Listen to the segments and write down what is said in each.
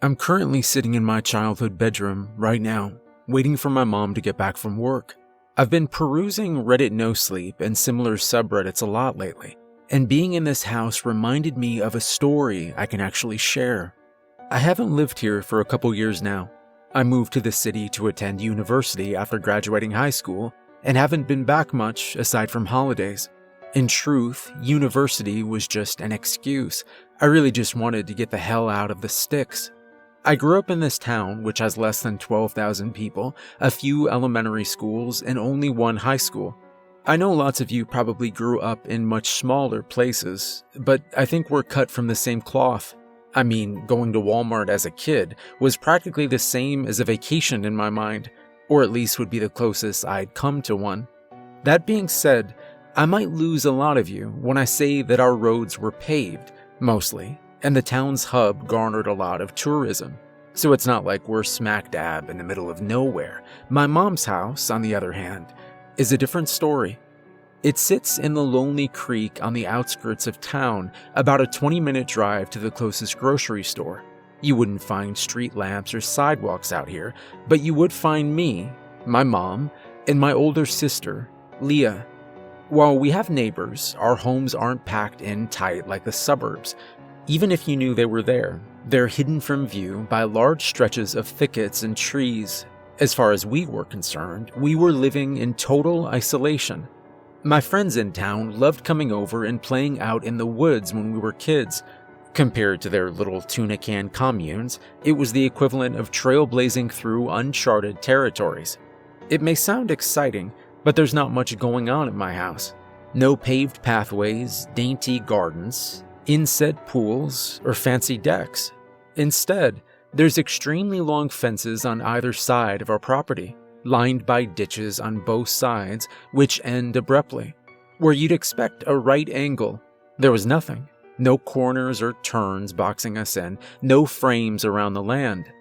I'm currently sitting in my childhood bedroom right now, waiting for my mom to get back from work. I've been perusing Reddit nosleep and similar subreddits a lot lately, and being in this house reminded me of a story I can actually share. I haven't lived here for a couple years now. I moved to the city to attend university after graduating high school and haven't been back much aside from holidays. In truth, university was just an excuse. I really just wanted to get the hell out of the sticks. I grew up in this town, which has less than 12,000 people, a few elementary schools, and only one high school. I know lots of you probably grew up in much smaller places, but I think we're cut from the same cloth. I mean, going to Walmart as a kid was practically the same as a vacation in my mind, or at least would be the closest I'd come to one. That being said, I might lose a lot of you when I say that our roads were paved, mostly, and the town's hub garnered a lot of tourism. So it's not like we're smack dab in the middle of nowhere. My mom's house, on the other hand, is a different story. It sits in the lonely creek on the outskirts of town, about a 20-minute drive to the closest grocery store. You wouldn't find street lamps or sidewalks out here, but you would find me, my mom, and my older sister, Leah. While we have neighbors, our homes aren't packed in tight like the suburbs. Even if you knew they were there, they're hidden from view by large stretches of thickets and trees. As far as we were concerned, we were living in total isolation. My friends in town loved coming over and playing out in the woods when we were kids. Compared to their little tuna can communes, it was the equivalent of trailblazing through uncharted territories. It may sound exciting, but there's not much going on at my house. No paved pathways, dainty gardens, inset pools, or fancy decks. Instead, there's extremely long fences on either side of our property, lined by ditches on both sides, which end abruptly. Where you'd expect a right angle, there was nothing. No corners or turns boxing us in, no frames around the land.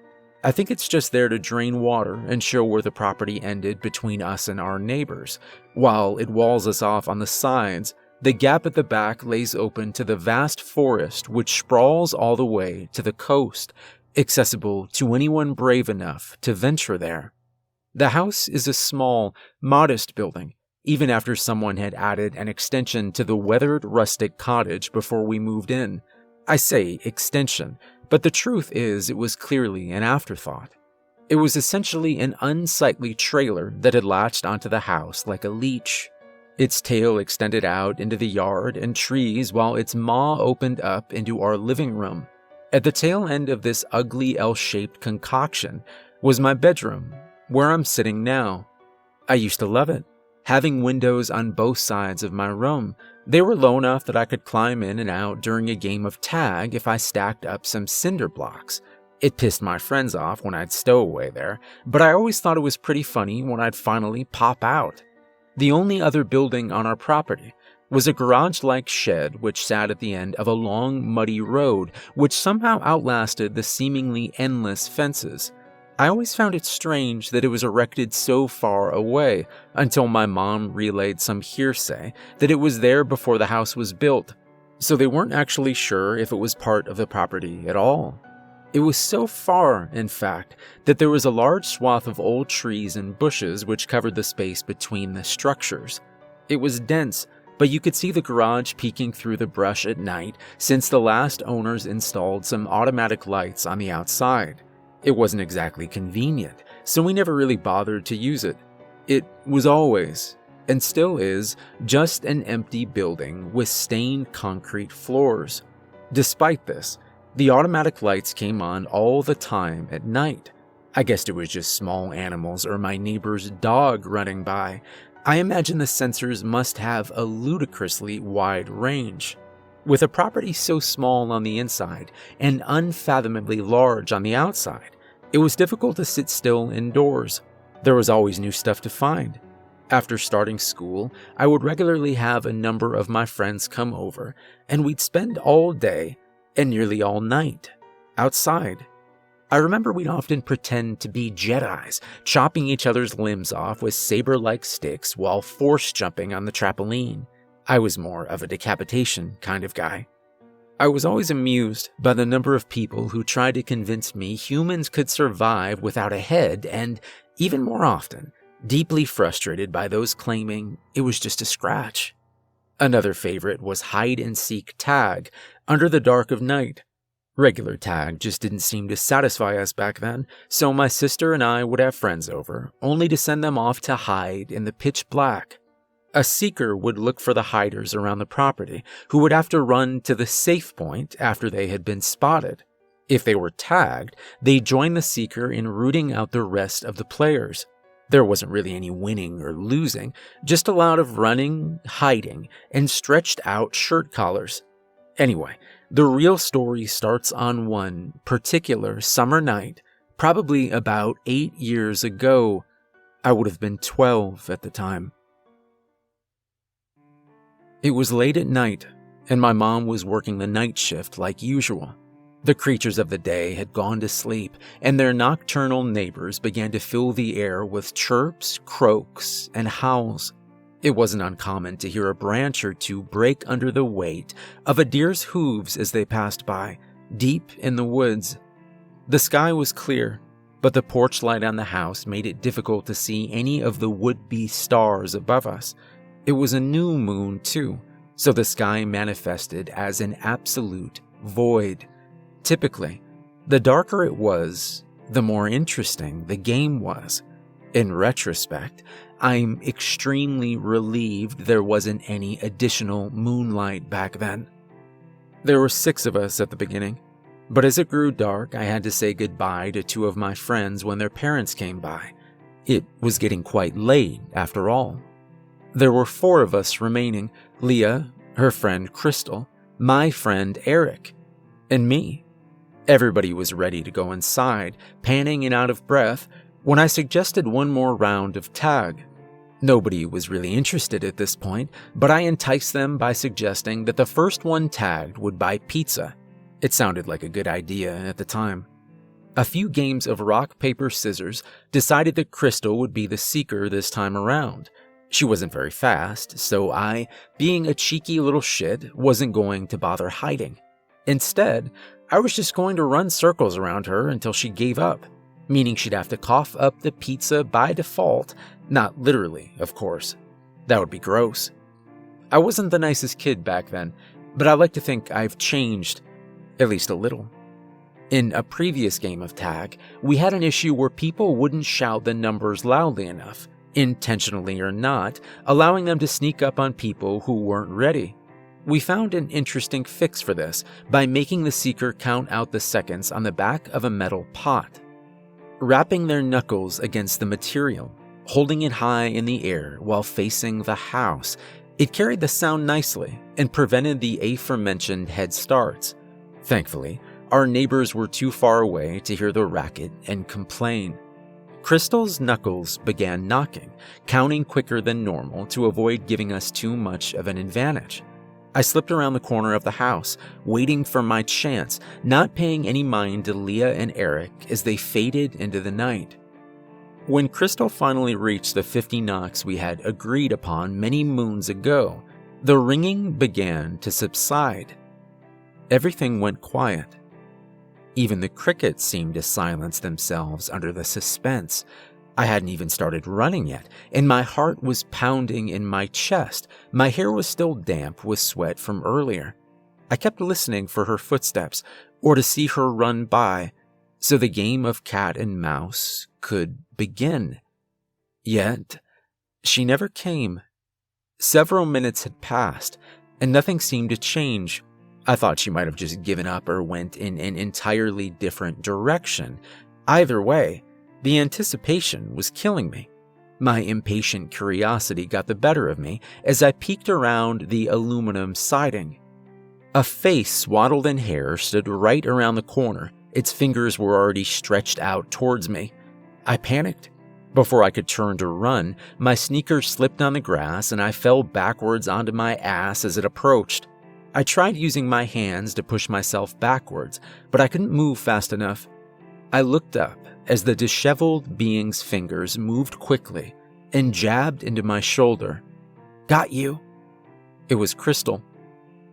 I think it's just there to drain water and show where the property ended between us and our neighbors. While it walls us off on the sides, the gap at the back lays open to the vast forest which sprawls all the way to the coast, accessible to anyone brave enough to venture there. The house is a small, modest building, even after someone had added an extension to the weathered rustic cottage before we moved in. I say extension, but the truth is it was clearly an afterthought. It was essentially an unsightly trailer that had latched onto the house like a leech. Its tail extended out into the yard and trees while its maw opened up into our living room. At the tail end of this ugly L-shaped concoction was my bedroom, where I'm sitting now. I used to love it, having windows on both sides of my room. They were low enough that I could climb in and out during a game of tag if I stacked up some cinder blocks. It pissed my friends off when I'd stow away there, but I always thought it was pretty funny when I'd finally pop out. The only other building on our property was a garage-like shed which sat at the end of a long, muddy road which somehow outlasted the seemingly endless fences. I always found it strange that it was erected so far away until my mom relayed some hearsay that it was there before the house was built, so they weren't actually sure if it was part of the property at all. It was so far, in fact, that there was a large swath of old trees and bushes which covered the space between the structures. It was dense, but you could see the garage peeking through the brush at night since the last owners installed some automatic lights on the outside. It wasn't exactly convenient, so we never really bothered to use it. It was always, and still is, just an empty building with stained concrete floors. Despite this, the automatic lights came on all the time at night. I guessed it was just small animals or my neighbor's dog running by. I imagine the sensors must have a ludicrously wide range. With a property so small on the inside and unfathomably large on the outside, it was difficult to sit still indoors. There was always new stuff to find. After starting school, I would regularly have a number of my friends come over, and we'd spend all day and nearly all night outside. I remember we'd often pretend to be Jedis, chopping each other's limbs off with saber-like sticks while force jumping on the trampoline. I was more of a decapitation kind of guy. I was always amused by the number of people who tried to convince me humans could survive without a head, and, even more often, deeply frustrated by those claiming it was just a scratch. Another favorite was hide-and-seek tag under the dark of night. Regular tag just didn't seem to satisfy us back then, so my sister and I would have friends over, only to send them off to hide in the pitch black. A seeker would look for the hiders around the property, who would have to run to the safe point after they had been spotted. If they were tagged, they'd join the seeker in rooting out the rest of the players. There wasn't really any winning or losing, just a lot of running, hiding, and stretched out shirt collars. Anyway, the real story starts on one particular summer night, probably about 8 years ago. I would have been 12 at the time. It was late at night, and my mom was working the night shift like usual. The creatures of the day had gone to sleep, and their nocturnal neighbors began to fill the air with chirps, croaks, and howls. It wasn't uncommon to hear a branch or two break under the weight of a deer's hooves as they passed by, deep in the woods. The sky was clear, but the porch light on the house made it difficult to see any of the would-be stars above us. It was a new moon, too, so the sky manifested as an absolute void. Typically, the darker it was, the more interesting the game was. In retrospect, I'm extremely relieved there wasn't any additional moonlight back then. There were 6 of us at the beginning, but as it grew dark, I had to say goodbye to 2 of my friends when their parents came by. It was getting quite late, after all. There were 4 of us remaining: Leah, her friend Crystal, my friend Eric, and me. Everybody was ready to go inside, panting and out of breath, when I suggested one more round of tag. Nobody was really interested at this point, but I enticed them by suggesting that the first one tagged would buy pizza. It sounded like a good idea at the time. A few games of rock, paper, scissors decided that Crystal would be the seeker this time around. She wasn't very fast, so I, being a cheeky little shit, wasn't going to bother hiding. Instead, I was just going to run circles around her until she gave up, meaning she'd have to cough up the pizza by default, not literally, of course. That would be gross. I wasn't the nicest kid back then, but I like to think I've changed, at least a little. In a previous game of tag, we had an issue where people wouldn't shout the numbers loudly enough, intentionally or not, allowing them to sneak up on people who weren't ready. We found an interesting fix for this by making the seeker count out the seconds on the back of a metal pot. Wrapping their knuckles against the material, holding it high in the air while facing the house, it carried the sound nicely and prevented the aforementioned head starts. Thankfully, our neighbors were too far away to hear the racket and complain. Crystal's knuckles began knocking, counting quicker than normal to avoid giving us too much of an advantage. I slipped around the corner of the house, waiting for my chance, not paying any mind to Leah and Eric as they faded into the night. When Crystal finally reached the 50 knocks we had agreed upon many moons ago, the ringing began to subside. Everything went quiet. Even the crickets seemed to silence themselves under the suspense. I hadn't even started running yet, and my heart was pounding in my chest. My hair was still damp with sweat from earlier. I kept listening for her footsteps, or to see her run by, so the game of cat and mouse could begin. Yet, she never came. Several minutes had passed, and nothing seemed to change. I thought she might have just given up or went in an entirely different direction. Either way, the anticipation was killing me. My impatient curiosity got the better of me as I peeked around the aluminum siding. A face swaddled in hair stood right around the corner. Its fingers were already stretched out towards me. I panicked. Before I could turn to run, my sneakers slipped on the grass and I fell backwards onto my ass as it approached. I tried using my hands to push myself backwards, but I couldn't move fast enough. I looked up as the disheveled being's fingers moved quickly and jabbed into my shoulder. "Got you." It was Crystal.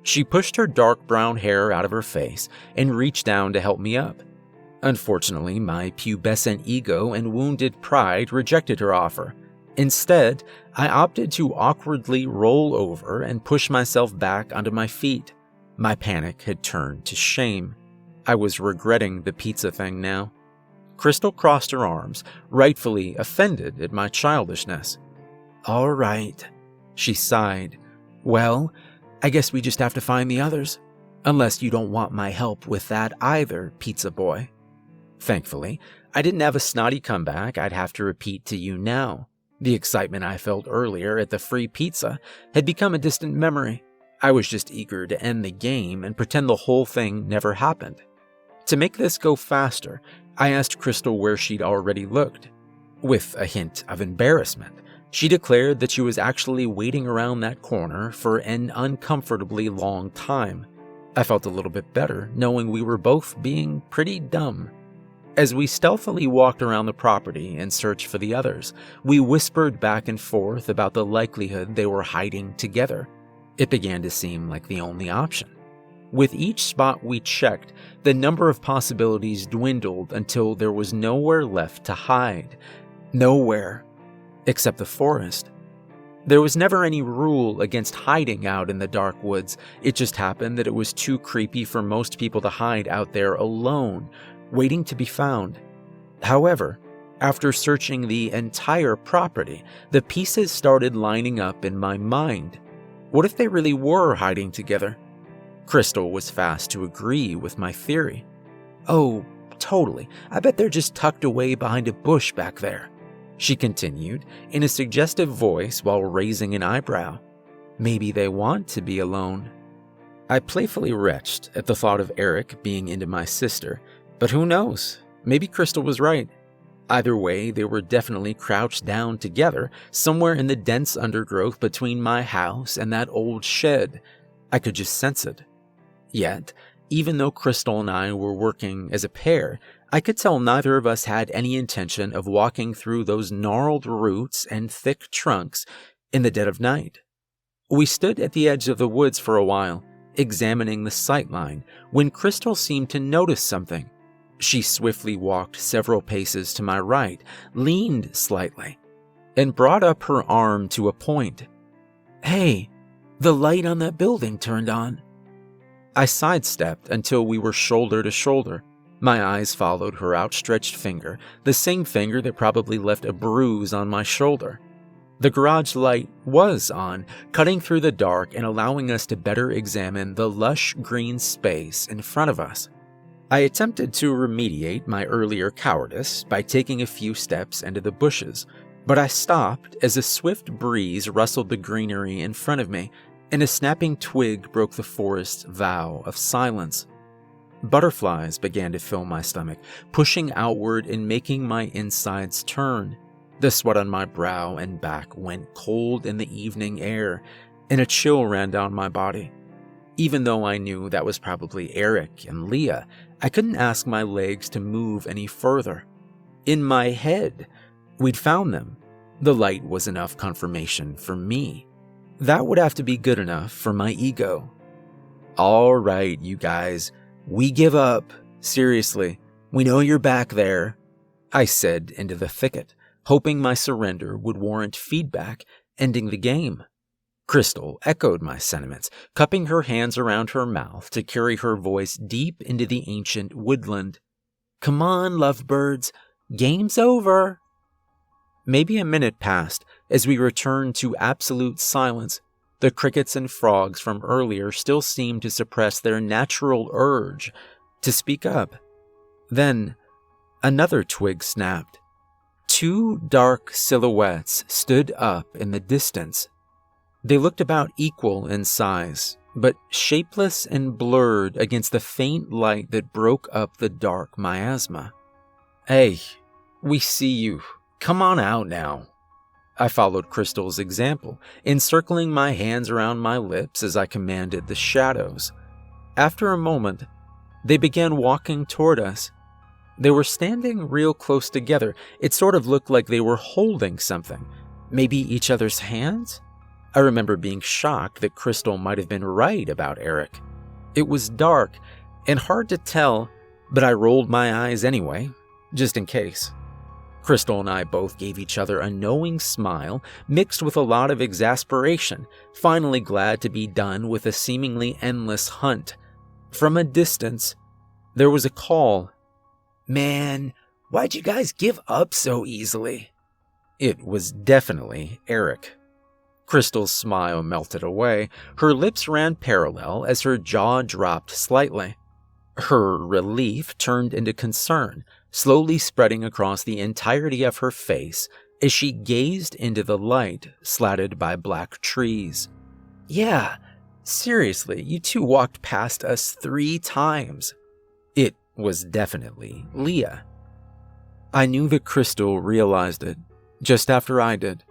She pushed her dark brown hair out of her face and reached down to help me up. Unfortunately, my pubescent ego and wounded pride rejected her offer. Instead, I opted to awkwardly roll over and push myself back onto my feet. My panic had turned to shame. I was regretting the pizza thing now. Crystal crossed her arms, rightfully offended at my childishness. "All right," she sighed. "Well, I guess we just have to find the others. Unless you don't want my help with that either, pizza boy." Thankfully, I didn't have a snotty comeback I'd have to repeat to you now. The excitement I felt earlier at the free pizza had become a distant memory. I was just eager to end the game and pretend the whole thing never happened. To make this go faster, I asked Crystal where she'd already looked. With a hint of embarrassment, she declared that she was actually waiting around that corner for an uncomfortably long time. I felt a little bit better knowing we were both being pretty dumb. As we stealthily walked around the property in search for the others, we whispered back and forth about the likelihood they were hiding together. It began to seem like the only option. With each spot we checked, the number of possibilities dwindled until there was nowhere left to hide. Nowhere. Except the forest. There was never any rule against hiding out in the dark woods. It just happened that it was too creepy for most people to hide out there alone, waiting to be found. However, after searching the entire property, the pieces started lining up in my mind. What if they really were hiding together? Crystal was fast to agree with my theory. "Oh, totally. I bet they're just tucked away behind a bush back there," she continued in a suggestive voice while raising an eyebrow. "Maybe they want to be alone." I playfully retched at the thought of Eric being into my sister, but who knows? Maybe Crystal was right. Either way, they were definitely crouched down together, somewhere in the dense undergrowth between my house and that old shed. I could just sense it. Yet, even though Crystal and I were working as a pair, I could tell neither of us had any intention of walking through those gnarled roots and thick trunks in the dead of night. We stood at the edge of the woods for a while, examining the sightline, when Crystal seemed to notice something. She swiftly walked several paces to my right, leaned slightly, and brought up her arm to a point. "Hey, the light on that building turned on." I sidestepped until we were shoulder to shoulder. My eyes followed her outstretched finger, the same finger that probably left a bruise on my shoulder. The garage light was on, cutting through the dark and allowing us to better examine the lush green space in front of us. I attempted to remediate my earlier cowardice by taking a few steps into the bushes, but I stopped as a swift breeze rustled the greenery in front of me, and a snapping twig broke the forest's vow of silence. Butterflies began to fill my stomach, pushing outward and making my insides turn. The sweat on my brow and back went cold in the evening air, and a chill ran down my body. Even though I knew that was probably Eric and Leah, I couldn't ask my legs to move any further. In my head, we'd found them. The light was enough confirmation for me. That would have to be good enough for my ego. "All right, you guys, we give up. Seriously, we know you're back there," I said into the thicket, hoping my surrender would warrant feedback, ending the game. Crystal echoed my sentiments, cupping her hands around her mouth to carry her voice deep into the ancient woodland. "Come on, lovebirds, game's over." Maybe a minute passed as we returned to absolute silence. The crickets and frogs from earlier still seemed to suppress their natural urge to speak up. Then, another twig snapped. Two dark silhouettes stood up in the distance. They looked about equal in size, but shapeless and blurred against the faint light that broke up the dark miasma. "Hey, we see you. Come on out now." I followed Crystal's example, encircling my hands around my lips as I commanded the shadows. After a moment, they began walking toward us. They were standing real close together. It sort of looked like they were holding something. Maybe each other's hands? I remember being shocked that Crystal might have been right about Eric. It was dark and hard to tell, but I rolled my eyes anyway, just in case. Crystal and I both gave each other a knowing smile mixed with a lot of exasperation, finally glad to be done with a seemingly endless hunt. From a distance, there was a call. "Man, why'd you guys give up so easily?" It was definitely Eric. Crystal's smile melted away. Her lips ran parallel as her jaw dropped slightly. Her relief turned into concern, slowly spreading across the entirety of her face as she gazed into the light slatted by black trees. "Yeah, seriously, you two walked past us 3 times. It was definitely Leah. I knew that Crystal realized it just after I did.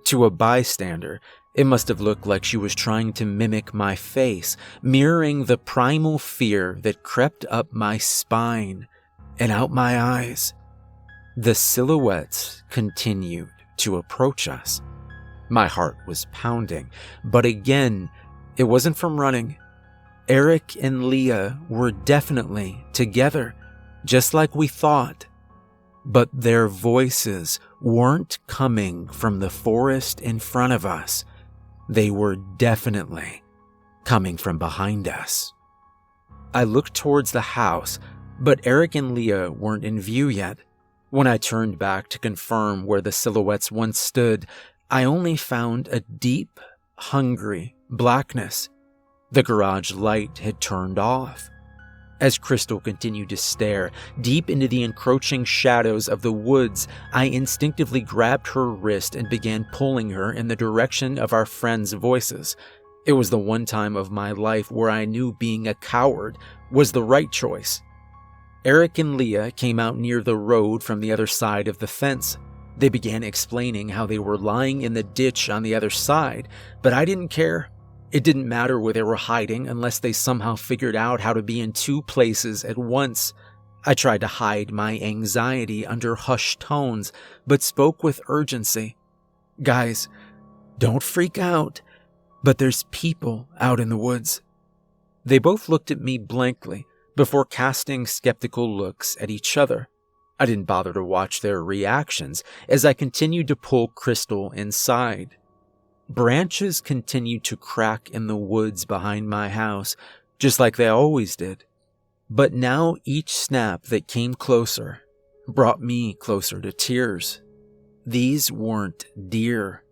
To a bystander, it must have looked like she was trying to mimic my face, mirroring the primal fear that crept up my spine and out my eyes. The silhouettes continued to approach us. My heart was pounding, but again, it wasn't from running. Eric and Leah were definitely together, just like we thought. But their voices weren't coming from the forest in front of us. They were definitely coming from behind us. I looked towards the house, but Eric and Leah weren't in view yet. When I turned back to confirm where the silhouettes once stood, I only found a deep, hungry blackness. The garage light had turned off. As Crystal continued to stare deep into the encroaching shadows of the woods, I instinctively grabbed her wrist and began pulling her in the direction of our friends' voices. It was the one time of my life where I knew being a coward was the right choice. Eric and Leah came out near the road from the other side of the fence. They began explaining how they were lying in the ditch on the other side, but I didn't care. It didn't matter where they were hiding unless they somehow figured out how to be in 2 places at once. I tried to hide my anxiety under hushed tones, but spoke with urgency. "Guys, don't freak out, but there's people out in the woods." They both looked at me blankly before casting skeptical looks at each other. I didn't bother to watch their reactions as I continued to pull Crystal inside. Branches continued to crack in the woods behind my house, just like they always did. But now each snap that came closer brought me closer to tears. These weren't deer.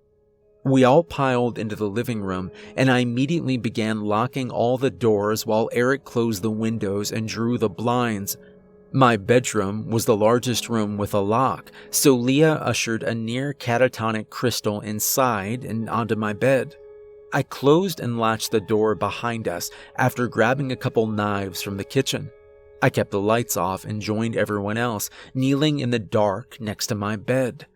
We all piled into the living room, and I immediately began locking all the doors while Eric closed the windows and drew the blinds. My bedroom was the largest room with a lock, so Leah ushered a near catatonic Crystal inside and onto my bed. I closed and latched the door behind us after grabbing a couple knives from the kitchen. I kept the lights off and joined everyone else, kneeling in the dark next to my bed.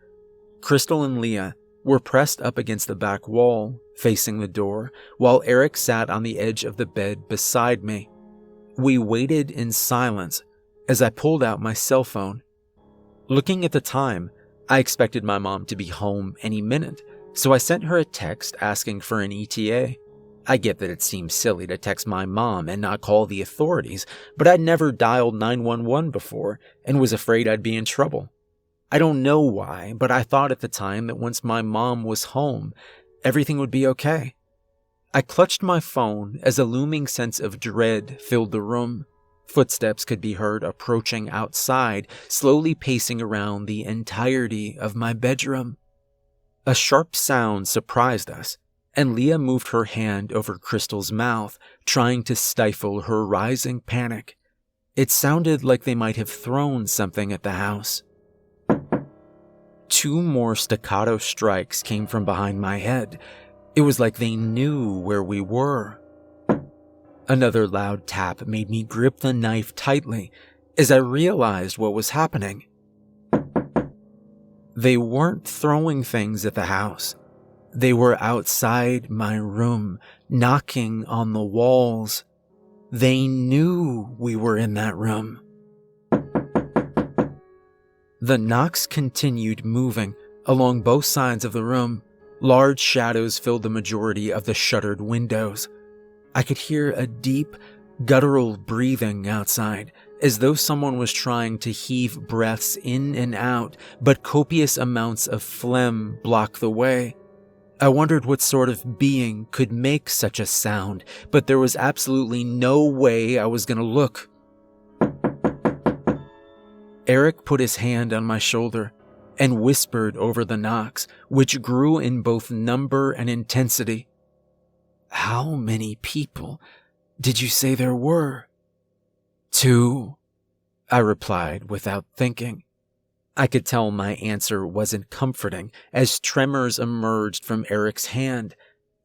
Crystal and Leah were pressed up against the back wall, facing the door, while Eric sat on the edge of the bed beside me. We waited in silence as I pulled out my cell phone. Looking at the time, I expected my mom to be home any minute, so I sent her a text asking for an ETA. I get that it seems silly to text my mom and not call the authorities, but I'd never dialed 911 before and was afraid I'd be in trouble. I don't know why, but I thought at the time that once my mom was home, everything would be okay. I clutched my phone as a looming sense of dread filled the room. Footsteps could be heard approaching outside, slowly pacing around the entirety of my bedroom. A sharp sound surprised us, and Leah moved her hand over Crystal's mouth, trying to stifle her rising panic. It sounded like they might have thrown something at the house. 2 more staccato strikes came from behind my head. It was like they knew where we were. Another loud tap made me grip the knife tightly as I realized what was happening. They weren't throwing things at the house. They were outside my room, knocking on the walls. They knew we were in that room. The knocks continued moving along both sides of the room. Large shadows filled the majority of the shuttered windows. I could hear a deep, guttural breathing outside, as though someone was trying to heave breaths in and out, but copious amounts of phlegm blocked the way. I wondered what sort of being could make such a sound, but there was absolutely no way I was going to look. Eric put his hand on my shoulder and whispered over the knocks, which grew in both number and intensity. "How many people did you say there were?" "2," I replied without thinking. I could tell my answer wasn't comforting as tremors emerged from Eric's hand,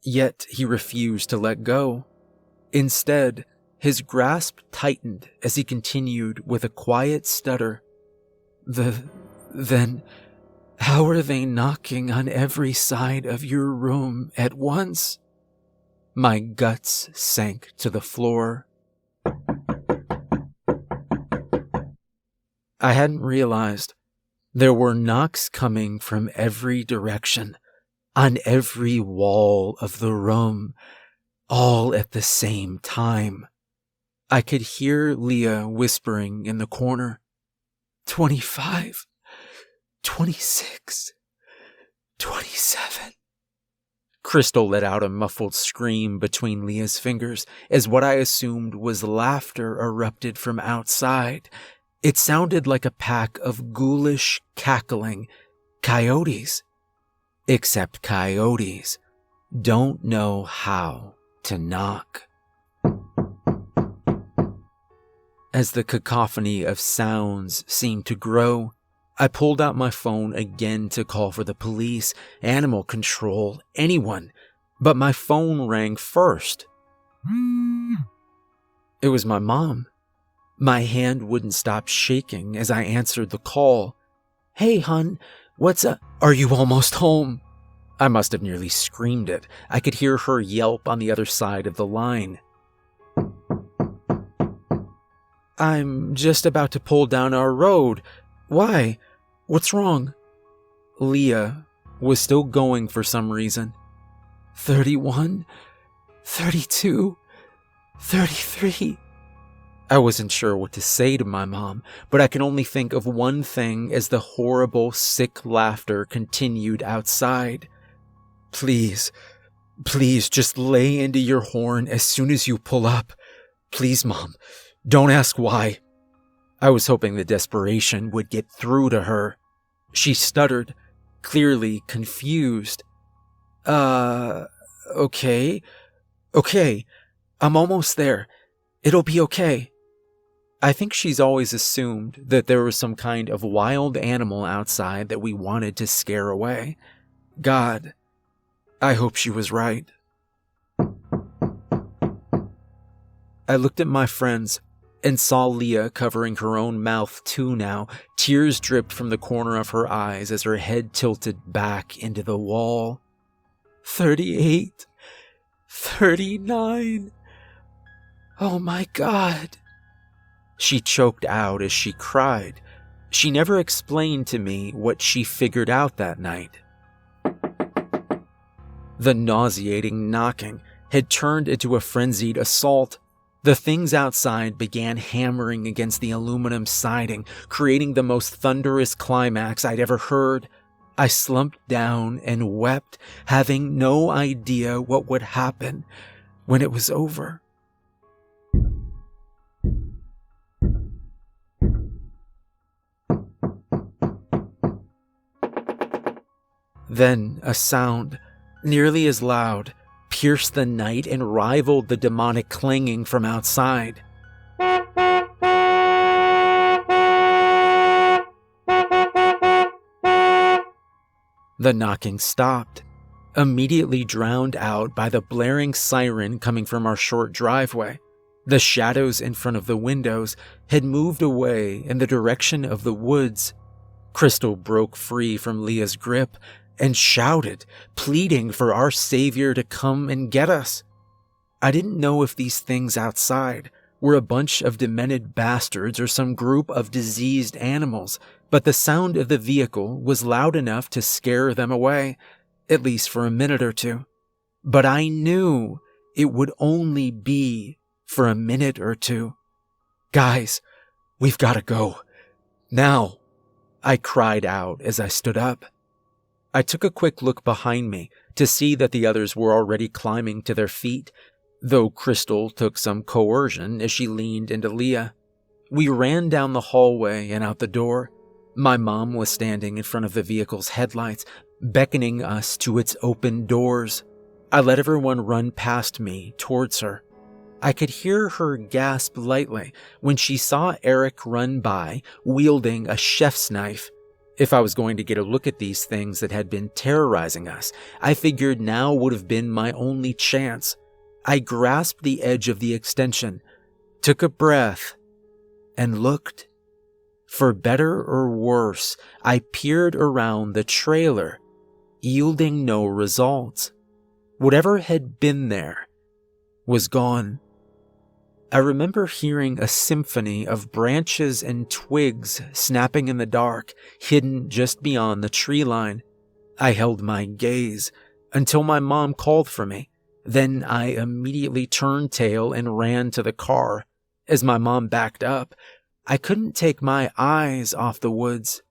yet he refused to let go. Instead, his grasp tightened as he continued with a quiet stutter. Then, how are they knocking on every side of your room at once?" My guts sank to the floor. I hadn't realized there were knocks coming from every direction, on every wall of the room, all at the same time. I could hear Leah whispering in the corner, 25, 26, 27. Crystal let out a muffled scream between Leah's fingers as what I assumed was laughter erupted from outside. It sounded like a pack of ghoulish, cackling coyotes. Except coyotes don't know how to knock. As the cacophony of sounds seemed to grow, I pulled out my phone again to call for the police, animal control, anyone, but my phone rang first. It was my mom. My hand wouldn't stop shaking as I answered the call. "Hey, hun, what's up? Are you almost home?" I must have nearly screamed it. I could hear her yelp on the other side of the line. "I'm just about to pull down our road. Why? What's wrong?" Leah was still going for some reason. 31, 32, 33. I wasn't sure what to say to my mom, but I could only think of one thing as the horrible, sick laughter continued outside. Please, just lay into your horn as soon as you pull up. Please, Mom, don't ask why." I was hoping the desperation would get through to her. She stuttered, clearly confused. Okay, I'm almost there. It'll be okay." I think she's always assumed that there was some kind of wild animal outside that we wanted to scare away. God, I hope she was right. I looked at my friends and saw Leah covering her own mouth too now. Tears dripped from the corner of her eyes as her head tilted back into the wall. 38, 39. Oh my God. She choked out as she cried. She never explained to me what she figured out that night. The nauseating knocking had turned into a frenzied assault. The things outside began hammering against the aluminum siding, creating the most thunderous climax I'd ever heard. I slumped down and wept, having no idea what would happen when it was over. Then a sound, nearly as loud, pierced the night and rivaled the demonic clanging from outside. The knocking stopped, immediately drowned out by the blaring siren coming from our short driveway. The shadows in front of the windows had moved away in the direction of the woods. Crystal broke free from Leah's grip and shouted, pleading for our savior to come and get us. I didn't know if these things outside were a bunch of demented bastards or some group of diseased animals, but the sound of the vehicle was loud enough to scare them away, at least for a minute or two. But I knew it would only be for a minute or two. "Guys, we've got to go. Now," I cried out as I stood up. I took a quick look behind me to see that the others were already climbing to their feet, though Crystal took some coercion as she leaned into Leah. We ran down the hallway and out the door. My mom was standing in front of the vehicle's headlights, beckoning us to its open doors. I let everyone run past me towards her. I could hear her gasp lightly when she saw Eric run by, wielding a chef's knife. If I was going to get a look at these things that had been terrorizing us, I figured now would have been my only chance. I grasped the edge of the extension, took a breath, and looked. For better or worse, I peered around the trailer, yielding no results. Whatever had been there was gone. I remember hearing a symphony of branches and twigs snapping in the dark, hidden just beyond the tree line. I held my gaze until my mom called for me. Then I immediately turned tail and ran to the car. As my mom backed up, I couldn't take my eyes off the woods.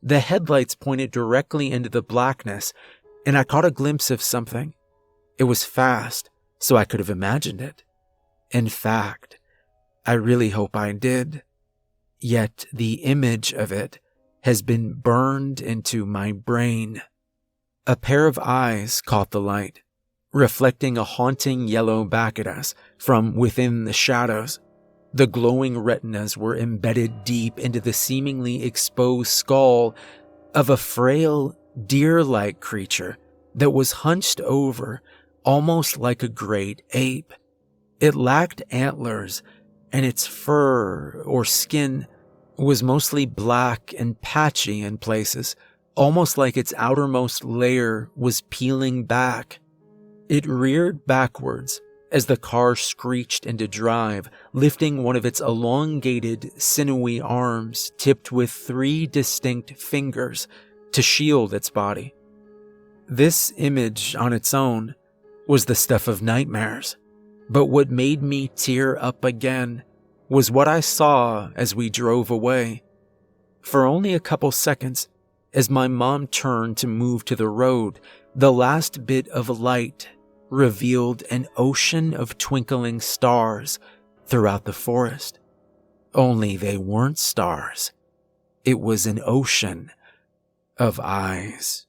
The headlights pointed directly into the blackness, and I caught a glimpse of something. It was fast, so I could have imagined it. In fact, I really hope I did. Yet the image of it has been burned into my brain. A pair of eyes caught the light, reflecting a haunting yellow back at us from within the shadows. The glowing retinas were embedded deep into the seemingly exposed skull of a frail, deer-like creature that was hunched over, almost like a great ape. It lacked antlers, and its fur or skin was mostly black and patchy in places, almost like its outermost layer was peeling back. It reared backwards as the car screeched into drive, lifting one of its elongated, sinewy arms tipped with 3 distinct fingers to shield its body. This image on its own was the stuff of nightmares, but what made me tear up again was what I saw as we drove away. For only a couple seconds, as my mom turned to move to the road, the last bit of light revealed an ocean of twinkling stars throughout the forest. Only they weren't stars. It was an ocean of eyes.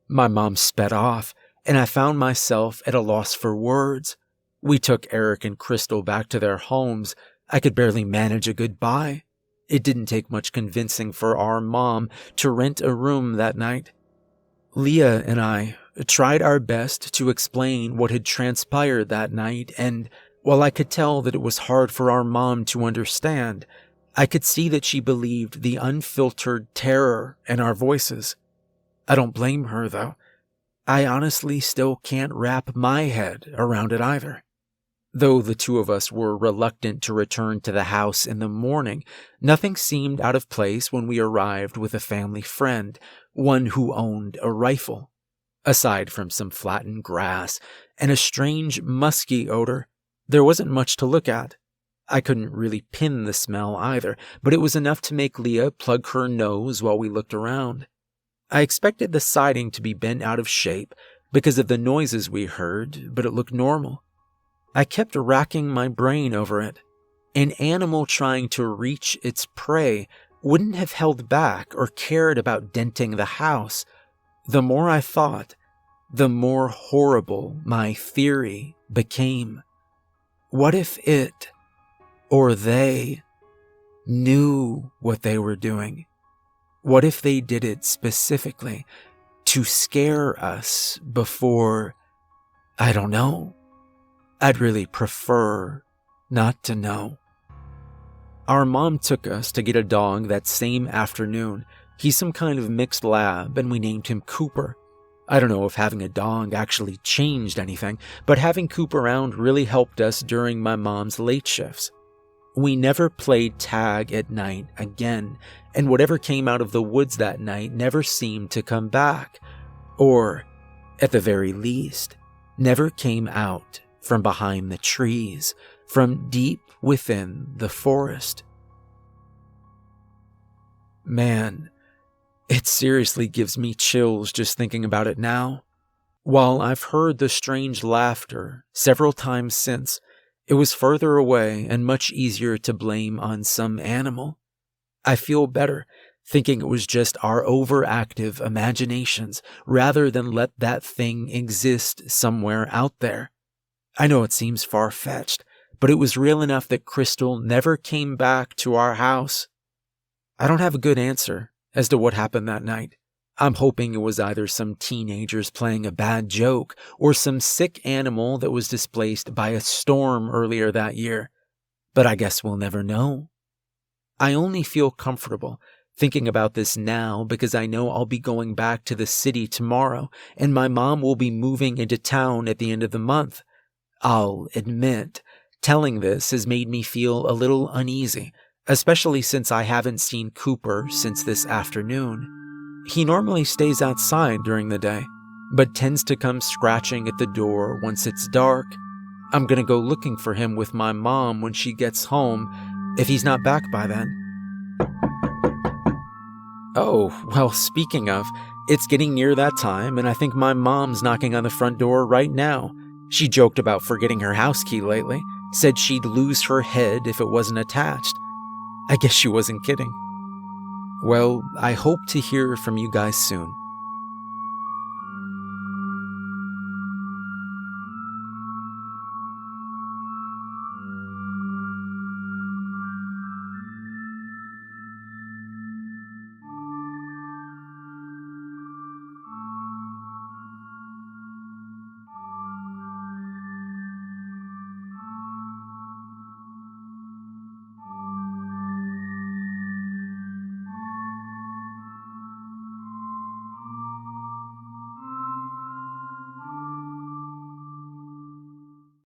My mom sped off, and I found myself at a loss for words. We took Eric and Crystal back to their homes. I could barely manage a goodbye. It didn't take much convincing for our mom to rent a room that night. Leah and I tried our best to explain what had transpired that night, and while I could tell that it was hard for our mom to understand, I could see that she believed the unfiltered terror in our voices. I don't blame her, though. I honestly still can't wrap my head around it either. Though the two of us were reluctant to return to the house in the morning, nothing seemed out of place when we arrived with a family friend, one who owned a rifle. Aside from some flattened grass and a strange musky odor, there wasn't much to look at. I couldn't really pin the smell either, but it was enough to make Leah plug her nose while we looked around. I expected the siding to be bent out of shape because of the noises we heard, but it looked normal. I kept racking my brain over it. An animal trying to reach its prey wouldn't have held back or cared about denting the house. The more I thought, the more horrible my theory became. What if it, or they, knew what they were doing? What if they did it specifically to scare us before, I don't know. I'd really prefer not to know. Our mom took us to get a dog that same afternoon. He's some kind of mixed lab, and we named him Cooper. I don't know if having a dog actually changed anything, but having Coop around really helped us during my mom's late shifts. We never played tag at night again, and whatever came out of the woods that night never seemed to come back. Or at the very least, never came out from behind the trees, from deep within the forest. Man, it seriously gives me chills just thinking about it now. While I've heard the strange laughter several times since, it was further away and much easier to blame on some animal. I feel better thinking it was just our overactive imaginations rather than let that thing exist somewhere out there. I know it seems far-fetched, but it was real enough that Crystal never came back to our house. I don't have a good answer as to what happened that night. I'm hoping it was either some teenagers playing a bad joke or some sick animal that was displaced by a storm earlier that year. But I guess we'll never know. I only feel comfortable thinking about this now because I know I'll be going back to the city tomorrow and my mom will be moving into town at the end of the month. I'll admit, telling this has made me feel a little uneasy, especially since I haven't seen Cooper since this afternoon. He normally stays outside during the day, but tends to come scratching at the door once it's dark. I'm gonna go looking for him with my mom when she gets home, if he's not back by then. Oh, well, speaking of, it's getting near that time, and I think my mom's knocking on the front door right now. She joked about forgetting her house key lately, said she'd lose her head if it wasn't attached. I guess she wasn't kidding. Well, I hope to hear from you guys soon.